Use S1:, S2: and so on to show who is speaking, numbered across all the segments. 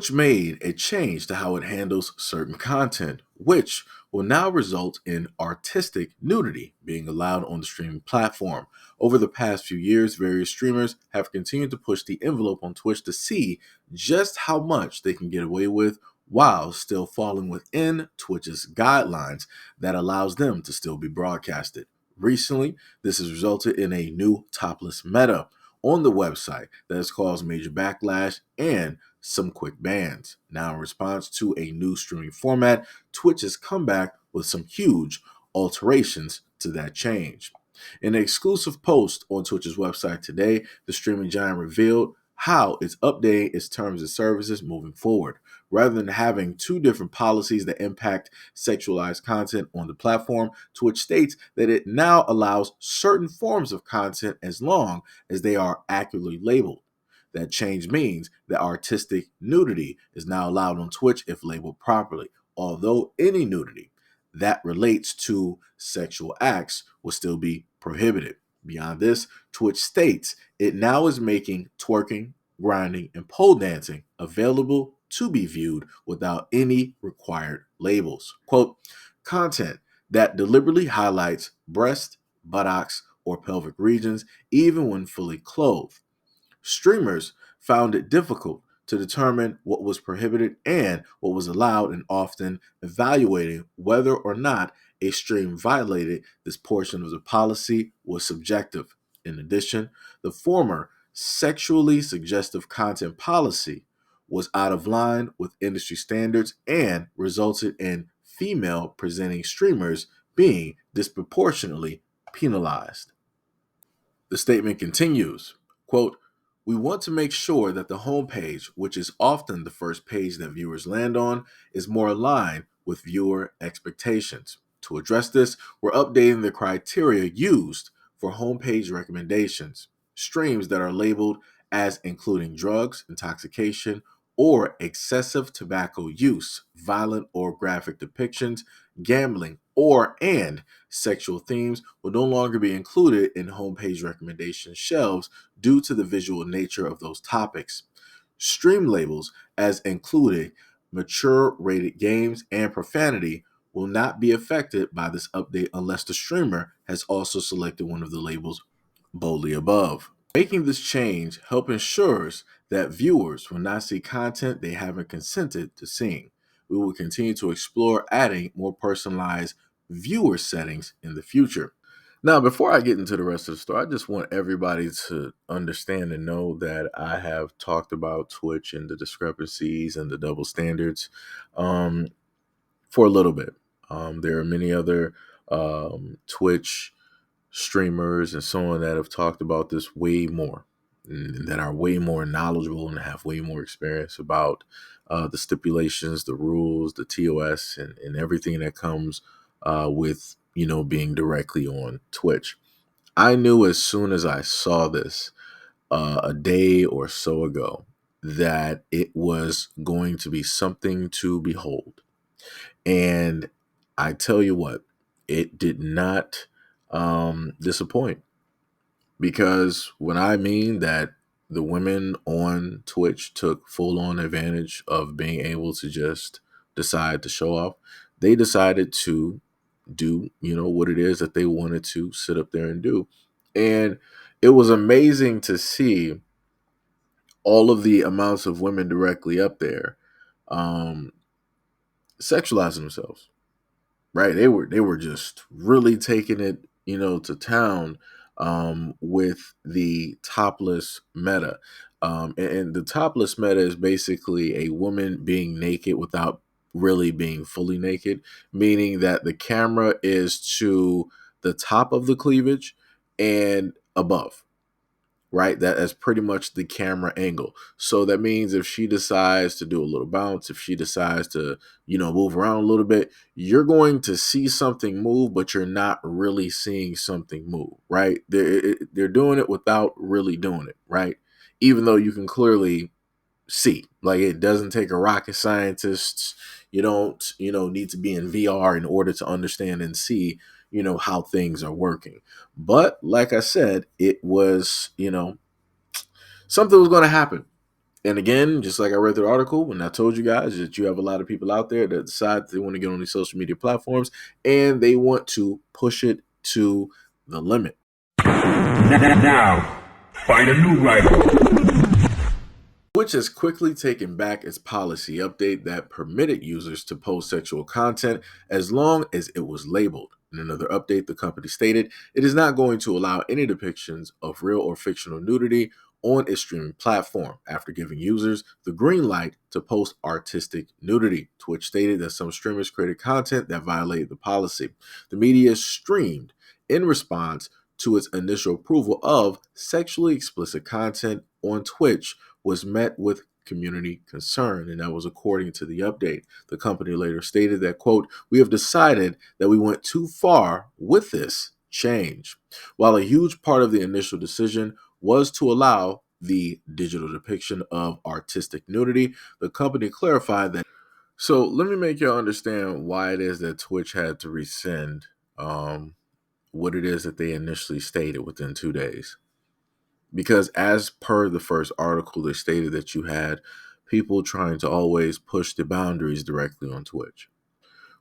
S1: which made a change to how it handles certain content, which will now result in artistic nudity being allowed on the streaming platform. Over the past few years, various streamers have continued to push the envelope on Twitch to see just how much they can get away with while still falling within Twitch's guidelines that allows them to still be broadcasted. Recently, this has resulted in a new topless meta on the website that has caused major backlash and some quick bans. Now, in response to a new streaming format, Twitch has come back with some huge alterations to that change. In an exclusive post on Twitch's website today, the streaming giant revealed how it's updating its terms and services moving forward. Rather than having two different policies that impact sexualized content on the platform, Twitch states that it now allows certain forms of content as long as they are accurately labeled. That change means that artistic nudity is now allowed on Twitch if labeled properly, although any nudity that relates to sexual acts will still be prohibited. Beyond this, Twitch states it now is making twerking, grinding, and pole dancing available to be viewed without any required labels. Quote, content that deliberately highlights breast, buttocks, or pelvic regions, even when fully clothed. Streamers found it difficult to determine what was prohibited and what was allowed, and often evaluating whether or not a stream violated this portion of the policy was subjective. In addition, the former sexually suggestive content policy was out of line with industry standards and resulted in female presenting streamers being disproportionately penalized. The statement continues, quote, we want to make sure that the homepage, which is often the first page that viewers land on, is more aligned with viewer expectations. To address this, we're updating the criteria used for homepage recommendations. Streams that are labeled as including drugs, intoxication, or excessive tobacco use, violent or graphic depictions, gambling, or and sexual themes will no longer be included in homepage recommendation shelves due to the visual nature of those topics. Stream labels as including mature rated games and profanity will not be affected by this update unless the streamer has also selected one of the labels boldly above. Making this change help ensures that viewers will not see content they haven't consented to seeing. We will continue to explore adding more personalized viewer settings in the future. Now, before I get into the rest of the story, I just want everybody to understand and know that I have talked about Twitch and the discrepancies and the double standards um, for a little bit. There are many other Twitch streamers and so on that have talked about this way more, and that are way more knowledgeable and have way more experience about the stipulations, the rules, the TOS, and everything that comes with being directly on Twitch. I knew as soon as I saw this a day or so ago that it was going to be something to behold. And I tell you what, it did not disappoint, because when I mean that the women on Twitch took full on advantage of being able to just decide to show off, they decided to do, what it is that they wanted to sit up there and do. And it was amazing to see all of the amounts of women directly up there um, sexualizing themselves, right? They were just really taking it, to town with the topless meta. And the topless meta is basically a woman being naked without really being fully naked, meaning that the camera is to the top of the cleavage and above, right? That is pretty much the camera angle. So that means if she decides to do a little bounce, if she decides to, move around a little bit, you're going to see something move, but you're not really seeing something move, right? They're doing it without really doing it, right? Even though you can clearly see, like, it doesn't take a rocket scientist. You don't, need to be in VR in order to understand and see, how things are working. But like I said, it was, something was going to happen. And again, just like I read the article, when I told you guys that you have a lot of people out there that decide they want to get on these social media platforms and they want to push it to the limit.
S2: Now, find a new rival.
S1: Twitch has quickly taken back its policy update that permitted users to post sexual content as long as it was labeled. In another update, the company stated it is not going to allow any depictions of real or fictional nudity on its streaming platform after giving users the green light to post artistic nudity. Twitch stated that some streamers created content that violated the policy. The media streamed in response to its initial approval of sexually explicit content on Twitch was met with community concern, and that was according to the update. The company later stated that, quote, "We have decided that we went too far with this change." While a huge part of the initial decision was to allow the digital depiction of artistic nudity, the company clarified that. So let me make you understand why it is that Twitch had to rescind what it is that they initially stated within 2 days. Because as per the first article, they stated that you had people trying to always push the boundaries directly on Twitch.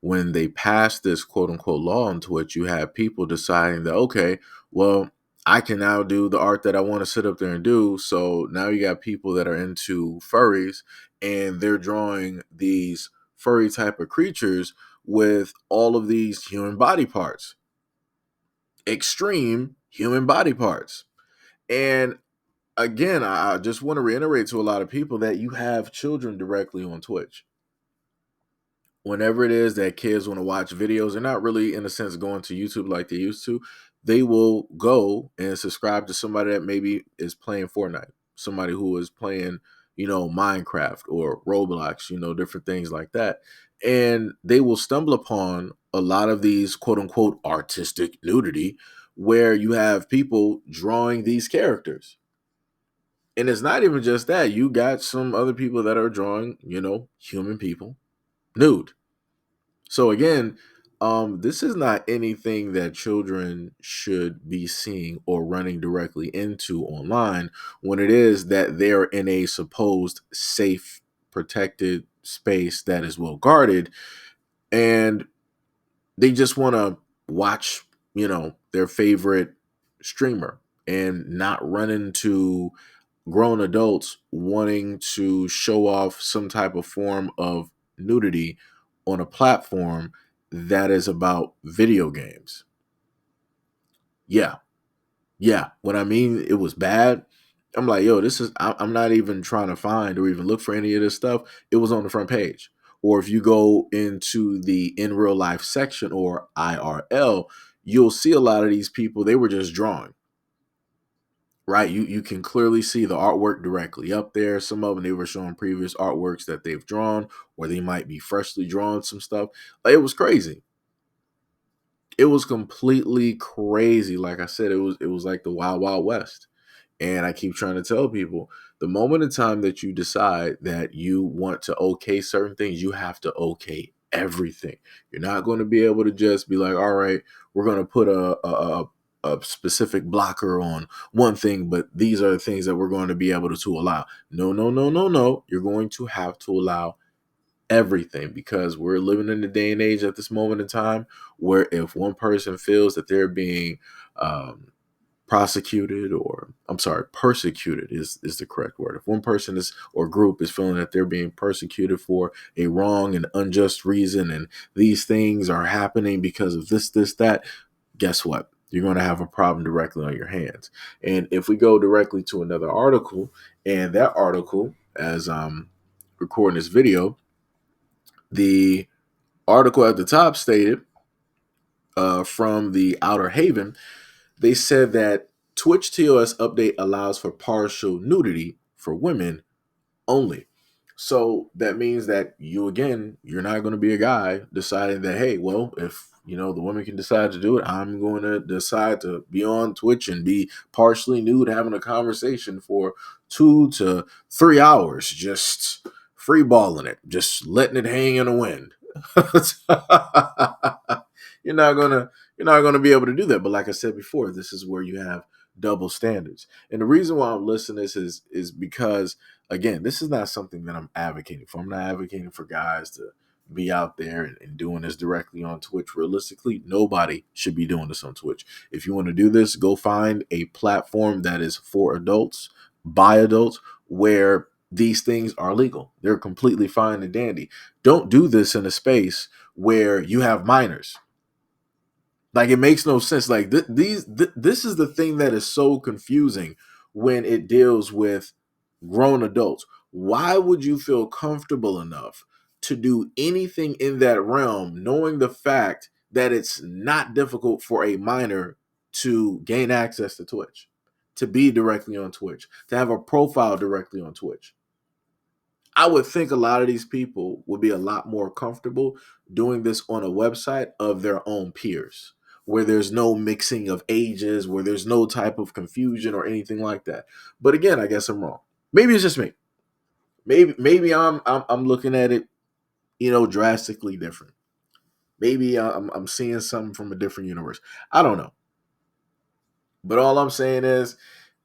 S1: When they passed this quote unquote law on Twitch, you had people deciding that, okay, well, I can now do the art that I want to sit up there and do. So now you got people that are into furries and they're drawing these furry type of creatures with all of these human body parts, extreme human body parts. And again, I just want to reiterate to a lot of people that you have children directly on Twitch. Whenever it is that kids want to watch videos, they're not really, in a sense, going to YouTube like they used to. They will go and subscribe to somebody that maybe is playing Fortnite, somebody who is playing, Minecraft or Roblox, different things like that. And they will stumble upon a lot of these quote unquote artistic nudity where you have people drawing these characters. And it's not even just that. You got some other people that are drawing, human people nude. So again, this is not anything that children should be seeing or running directly into online when it is that they're in a supposed safe, protected space that is well guarded, and they just want to watch, their favorite streamer and not run into grown adults wanting to show off some type of form of nudity on a platform that is about video games. Yeah. Yeah. When I mean it was bad, I'm like, yo, I'm not even trying to find or even look for any of this stuff. It was on the front page. Or if you go into the in real life section or IRL, you'll see a lot of these people, they were just drawing. Right, you can clearly see the artwork directly up there. Some of them, they were showing previous artworks that they've drawn, or they might be freshly drawn some stuff. Like, it was crazy. It was completely crazy. Like I said, it was like the wild wild west. And I keep trying to tell people, the moment in time that you decide that you want to okay certain things, you have to okay everything. You're not going to be able to just be like, all right, we're going to put a specific blocker on one thing, but these are the things that we're going to be able to allow. No, no, no, no, no. You're going to have to allow everything, because we're living in a day and age at this moment in time where if one person feels that they're being prosecuted, or I'm sorry, persecuted is the correct word. If one person is or group is feeling that they're being persecuted for a wrong and unjust reason, and these things are happening because of this, that, guess what? You're going to have a problem directly on your hands. And if we go directly to another article, and that article, as I'm recording this video, the article at the top stated from the Outer Haven, they said that Twitch TOS update allows for partial nudity for women only. So that means that you're not going to be a guy deciding that, hey, well, if the women can decide to do it, I'm going to decide to be on Twitch and be partially nude, having a conversation for 2 to 3 hours, just free balling it, just letting it hang in the wind. you're not gonna you're not gonna be able to do that. But like I said before, this is where you have double standards. And the reason why I'm listing this is because Again, this is not something that I'm advocating for. I'm not advocating for guys to be out there and doing this directly on Twitch. Realistically, nobody should be doing this on Twitch. If you want to do this, go find a platform that is for adults, by adults, where these things are legal. They're completely fine and dandy. Don't do this in a space where you have minors. Like, it makes no sense. Like, this is the thing that is so confusing when it deals with grown adults. Why would you feel comfortable enough to do anything in that realm, knowing the fact that it's not difficult for a minor to gain access to Twitch, to be directly on Twitch, to have a profile directly on Twitch? I would think a lot of these people would be a lot more comfortable doing this on a website of their own peers, where there's no mixing of ages, where there's no type of confusion or anything like that. But again, I guess I'm wrong. Maybe it's just me. Maybe I'm looking at it, drastically different. Maybe I'm seeing something from a different universe. I don't know. But all I'm saying is,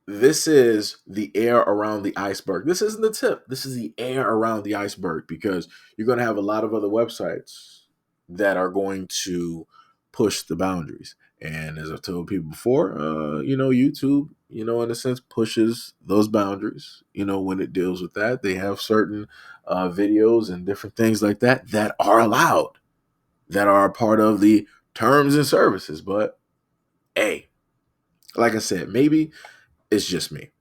S1: this is the air around the iceberg. This isn't the tip. This is the air around the iceberg, because you're going to have a lot of other websites that are going to push the boundaries. And as I've told people before, YouTube, in a sense, pushes those boundaries. When it deals with that, they have certain videos and different things like that that are allowed, that are a part of the terms and services. But hey, like I said, maybe it's just me.